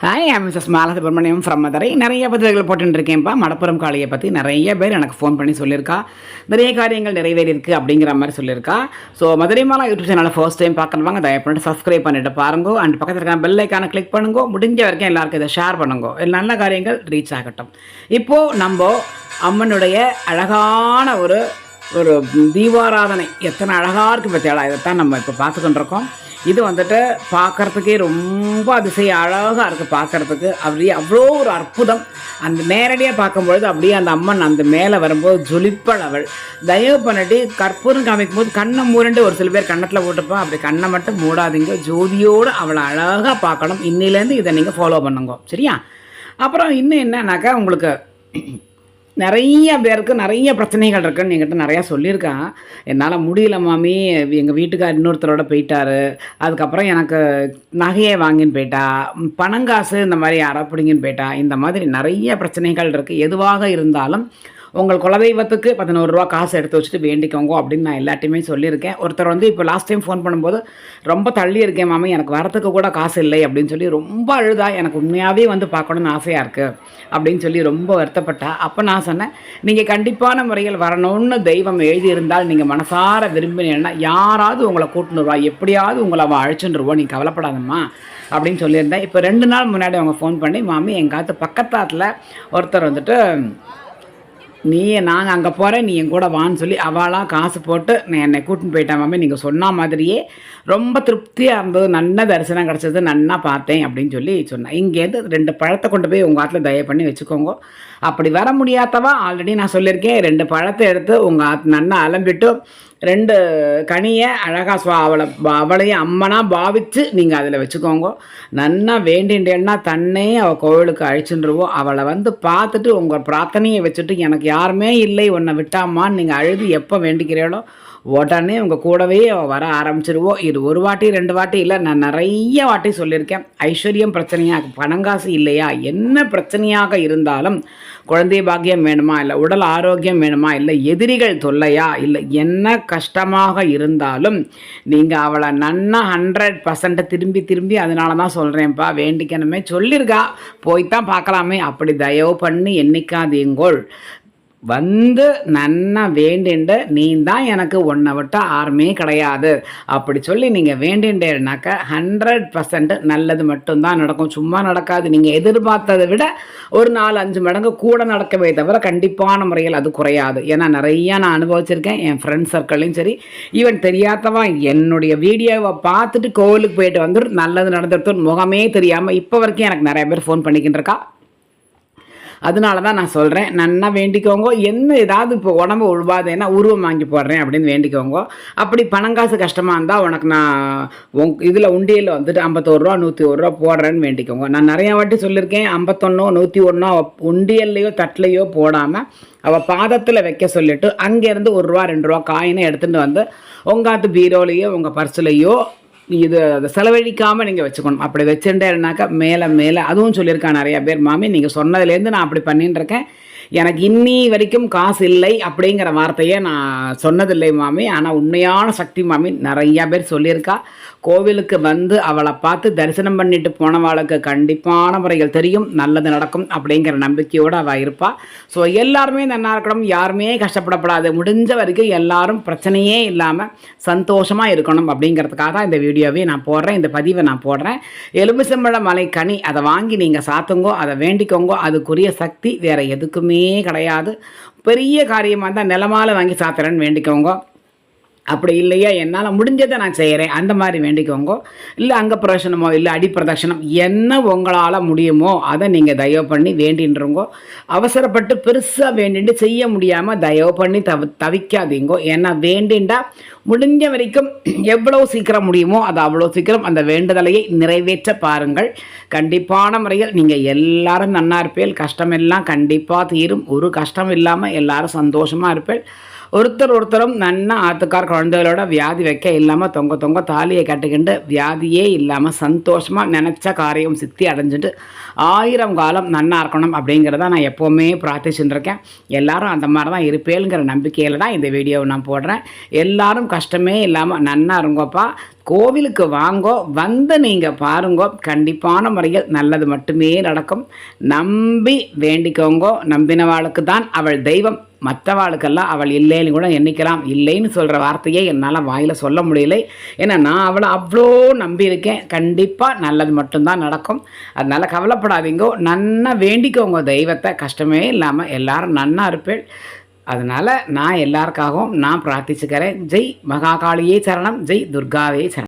Hi Mrs Mala Subramaniam from Madurai. நிறைய பதிவுகள் போட்டுருக்கேன்ப்பா. மடப்புறம் காளியை பற்றி நிறைய பேர் எனக்கு ஃபோன் பண்ணி சொல்லியிருக்கா. நிறைய காரியங்கள் நிறைவேறியிருக்கு அப்படிங்கிற மாதிரி சொல்லியிருக்கா. ஸோ மதுரை மாலா யூடியூப் சேனலை ஃபர்ஸ்ட் டைம் பார்க்குறவங்க தயவு பண்ணிட்டு சப்ஸ்கிரைப் பண்ணிட்டு பாருங்க. அண்ட் பக்கத்தில் இருக்க பெல் ஐக்கானை கிளிக் பண்ணுங்க. முடிஞ்ச வரைக்கும் எல்லாருக்கும் இதை ஷேர் பண்ணுங்க. நல்ல காரியங்கள் ரீச் ஆகட்டும். இப்போது நம்ம அம்மனுடைய அழகான ஒரு ஒரு தீபாராதனை எத்தனை அழகாக இருக்குது பற்றியாளா, இதைத்தான் நம்ம இப்போ பார்த்துக்கிட்டுருக்கோம். இது வந்துட்டு பார்க்குறதுக்கே ரொம்ப அதிசயம் அழகாக இருக்குது. பார்க்குறதுக்கு அப்படியே அவ்வளோ ஒரு அற்புதம். அந்த நேரடியாக பார்க்கும்பொழுது அப்படியே அந்த அம்மன் அந்த மேலே வரும்போது ஜொலிப்பள் அவள். தயவு பண்ணிட்டு கற்பூரம் காமிக்கும் போது கண்ணை மூரண்டு ஒரு சில பேர் கண்ணத்தில் போட்டுப்போம். அப்படி கண்ணை மட்டும் மூடாதீங்க. ஜோதியோடு அவளை அழகாக பார்க்கணும். இன்னிலேருந்து இதை நீங்கள் ஃபாலோ பண்ணுங்க, சரியா? அப்புறம் இன்னும் என்னன்னாக்கா, உங்களுக்கு நிறைய பேருக்கு நிறைய பிரச்சனைகள் இருக்குன்னு என்கிட்ட நிறையா சொல்லியிருக்கான். என்னால் முடியல மாமி, எங்கள் வீட்டுக்கார் இன்னொருத்தரோட போயிட்டார், அதுக்கப்புறம் எனக்கு நகையை வாங்கின்னு போயிட்டா, பணங்காசு இந்த மாதிரி யாரோ பிடிங்கின்னு போயிட்டா, இந்த மாதிரி நிறைய பிரச்சனைகள் இருக்குது. எதுவாக இருந்தாலும் உங்கள் குலதெய்வத்துக்கு 11 ரூபா காசு எடுத்து வச்சுட்டு வேண்டிக்கோங்க அப்படின்னு நான் எல்லாத்தையுமே சொல்லியிருக்கேன். ஒருத்தர் வந்து இப்போ லாஸ்ட் டைம் ஃபோன் பண்ணும்போது ரொம்ப தள்ளி இருக்கேன் மாமி, எனக்கு வரத்துக்கு கூட காசு இல்லை அப்படின்னு சொல்லி ரொம்ப அழுதா. எனக்கு உண்மையாகவே வந்து பார்க்கணுன்னு ஆசையாக இருக்குது அப்படின்னு சொல்லி ரொம்ப வருத்தப்பட்டா. அப்போ நான் சொன்னேன், நீங்கள் கண்டிப்பான முறையில் வரணும்னு தெய்வம் எழுதியிருந்தால் நீங்கள் மனசார விரும்பினீங்கன்னா யாராவது உங்களை கூட்டுனுருவா, எப்படியாவது உங்களை அவள் அழைச்சுருவா, நீ கவலைப்படாதம்மா அப்படின்னு சொல்லியிருந்தேன். இப்போ 2 நாள் முன்னாடி அவங்க ஃபோன் பண்ணி, மாமி எங்காத்து பக்கத்தாத்தில் ஒருத்தர் வந்துட்டு நாங்கள் அங்கே போகிறேன், நீ என் கூட வான்னு சொல்லி அவளாக காசு போட்டு என்னை கூட்டின்னு போயிட்டேன் மாமி, நீங்கள் சொன்ன மாதிரியே ரொம்ப திருப்தியாக இருந்தது, நல்ல தரிசனம் கிடச்சது, நன்னா பார்த்தேன் அப்படின்னு சொல்லி சொன்னேன். இங்கேருந்து 2 பழத்தை கொண்டு போய் உங்கள் ஆற்றுல தயவு பண்ணி வச்சுக்கோங்க. அப்படி வர முடியாதவா ஆல்ரெடி நான் சொல்லியிருக்கேன், 2 பழத்தை எடுத்து உங்கள் ஆற்று நன்னா அலம்பிட்டு 2 கனியை அழகாக அவளையும் அம்மனாக பாவித்து நீங்கள் அதில் வச்சுக்கோங்க. நன்னா வேண்டின்றேன்னா தன்னே அவள் கோவிலுக்கு அழிச்சுருவோம். அவளை வந்து பார்த்துட்டு உங்கள் பிரார்த்தனையை வச்சுட்டு எனக்கு யாருமே இல்லை உன்னை விட்டாமான்னு நீங்கள் அழுது எப்போ வேண்டிக்கிறீங்களோ உடனே உங்கள் கூடவே வர ஆரம்பிச்சிருவோம். இது 1 வாட்டி 2 வாட்டி இல்லை, நான் நிறைய வாட்டி சொல்லியிருக்கேன். ஐஸ்வர்யம் பிரச்சனையாக, பணங்காசு இல்லையா, என்ன பிரச்சனையாக இருந்தாலும், குழந்தை பாக்கியம் வேணுமா, இல்லை உடல் ஆரோக்கியம் வேணுமா, இல்லை எதிரிகள் தொல்லையா, இல்லை என்ன கஷ்டமாக இருந்தாலும் நீங்கள் அவளை நன்னா 100% திரும்பி திரும்பி அதனால தான் சொல்கிறேன்ப்பா வேண்டிக்கணுமே சொல்லியிருக்கா, போய்த்தான் பார்க்கலாமே, அப்படி தயவு பண்ணி எண்ணிக்காதீங்கோள். வந்து நன்னா வேண்டிண்டு நீ தான் எனக்கு உன்னை விட்டால் யாருமே கிடையாது அப்படி சொல்லி நீங்கள் வேண்டின்றேனாக்கா 100% நல்லது மட்டும்தான் நடக்கும். சும்மா நடக்காது. நீங்கள் எதிர்பார்த்ததை விட ஒரு 4-5 மடங்கு கூட நடக்கவே தவிர கண்டிப்பான முறையில் அது குறையாது. ஏன்னா நிறையா நான் அனுபவிச்சிருக்கேன். என் ஃப்ரெண்ட்ஸ் சர்க்கிளையும் சரி, ஈவன் தெரியாதவா என்னுடைய வீடியோவை பார்த்துட்டு கோவிலுக்கு போயிட்டு வந்துட்டு நல்லது நடந்துட்டு முகமே தெரியாமல் இப்போ வரைக்கும் எனக்கு நிறைய பேர் ஃபோன் பண்ணிக்கிட்டு அதனால தான் நான் சொல்கிறேன், நன்னா வேண்டிக்கோங்க. என்ன ஏதாவது இப்போ உடம்பு உழுவாதேன்னா உருவம் வாங்கி போடுறேன் அப்படின்னு வேண்டிக்கோங்க. அப்படி பணங்காசு கஷ்டமாக இருந்தால் உனக்கு நான் இதில் உண்டியில் வந்துட்டு 51 ரூபா 101 ரூபா போடுறேன்னு வேண்டிக்கோங்க. நான் நிறையா வாட்டி சொல்லியிருக்கேன், 51 101 உண்டியல்லையோ தட்டிலையோ போடாமல் அவள் பாதத்தில் வைக்க சொல்லிவிட்டு அங்கேருந்து 1 ரூபா 2 ரூபா காயினை எடுத்துகிட்டு வந்து உங்காத்து பீரோலையோ உங்கள் பர்ஸ்லையோ இது அதை செலவழிக்காமல் நீங்கள் வச்சுக்கணும். அப்படி வச்சுட்டேன்னாக்கா மேலே மேலே அதுவும் சொல்லியிருக்கேன் நிறையா பேர், மாமி நீங்கள் சொன்னதுலேருந்து நான் அப்படி பண்ணிட்டு இருக்கேன், எனக்கு இன்னி வரைக்கும் காசு இல்லை அப்படிங்கிற வார்த்தையை நான் சொன்னதில்லை மாமி. ஆனால் உண்மையான சக்தி மாமி நிறையா பேர் சொல்லியிருக்கா. கோவிலுக்கு வந்து அவளை பார்த்து தரிசனம் பண்ணிட்டு போனவாளுக்கு கண்டிப்பான முறைகள் தெரியும், நல்லது நடக்கும் அப்படிங்கிற நம்பிக்கையோடு அவள் இருப்பாள். ஸோ எல்லாருமே நல்லா இருக்கணும், யாருமே கஷ்டப்படப்படாது, முடிஞ்ச வரைக்கும் எல்லாரும் பிரச்சனையே இல்லாமல் சந்தோஷமாக இருக்கணும் அப்படிங்கிறதுக்காக தான் இந்த வீடியோவே நான் போடுறேன், இந்த பதிவை நான் போடுறேன். எலுமிச்சம்பழ மலை கனி அதை வாங்கி நீங்கள் சாத்துங்கோ, அதை வேண்டிக்கோங்கோ. அதுக்குரிய சக்தி வேறு எதுக்குமே கிடையாது. பெரிய காரியமாக இருந்தால் நிலமால வாங்கி சாத்துறேன்னு வேண்டிக்கோங்க. அப்படி இல்லையா என்னால் முடிஞ்சதை நான் செய்கிறேன் அந்த மாதிரி வேண்டிக்கோங்க. இல்லை அங்கே பிரதட்சணமோ இல்லை அடிப்பிரதட்சணம் என்ன உங்களால் முடியுமோ அதை நீங்கள் தயவு பண்ணி வேண்டின்றோங்கோ. அவசரப்பட்டு பெருசாக வேண்டிட்டு செய்ய முடியாமல் தயவு பண்ணி தவிக்காதீங்கோ. ஏன்னா வேண்டின்றா முடிஞ்ச வரைக்கும் எவ்வளோ சீக்கிரம் முடியுமோ அது அவ்வளோ சீக்கிரம் அந்த வேண்டுதலையை நிறைவேற்ற பாருங்கள். கண்டிப்பான முறையில் நீங்கள் எல்லாரும் நன்னா இருப்பேன், கஷ்டமெல்லாம் கண்டிப்பாக தீரும், ஒரு கஷ்டம் இல்லாமல் எல்லாரும் சந்தோஷமாக இருப்பேன். ஒருத்தரும் நன்னா ஆத்துக்கார் குழந்தைகளோட வியாதி வைக்க இல்லாமல் தொங்க தாலியை கட்டுக்கிண்டு வியாதியே இல்லாமல் சந்தோஷமாக நினச்ச காரியம் சித்தி அடைஞ்சிட்டு 1000 காலம் நன்னா இருக்கணும் அப்படிங்கிறத நான் எப்போவுமே பிரார்த்திச்சுட்டு இருக்கேன். எல்லாரும் அந்த மாதிரி தான் இருப்பேங்கிற நம்பிக்கையில் தான் இந்த வீடியோவை நான் போடுறேன். எல்லாரும் கஷ்டமே இல்லாமல் நன்னா இருங்கப்பா. கோவிலுக்கு வாங்கோ, வந்து நீங்கள் பாருங்கோ, கண்டிப்பான முறையில் நல்லது மட்டுமே நடக்கும். நம்பி வேண்டிக்கோங்கோ. நம்பினவாளுக்கு தான் அவள் தெய்வம். மற்றவாளுக்கெல்லாம் அவள் இல்லைன்னு கூட எண்ணிக்கலாம். இல்லைன்னு சொல்கிற வார்த்தையே என்னால் வாயில் சொல்ல முடியலை. ஏன்னா நான் அவளை அவ்வளோ நம்பியிருக்கேன். கண்டிப்பாக நல்லது மட்டும்தான் நடக்கும். அதனால் கவலைப்படாதீங்கோ. நன்னா வேண்டிக்கோங்க தெய்வத்தை. கஷ்டமே இல்லாமல் எல்லாரும் நன்னா இருப்பேள். அதனால் நான் எல்லாருக்காகவும் நான் பிரார்த்திச்சுக்கிறேன். ஜெய் மகாகாளியே சரணம், ஜெய் துர்காவே சரணம்.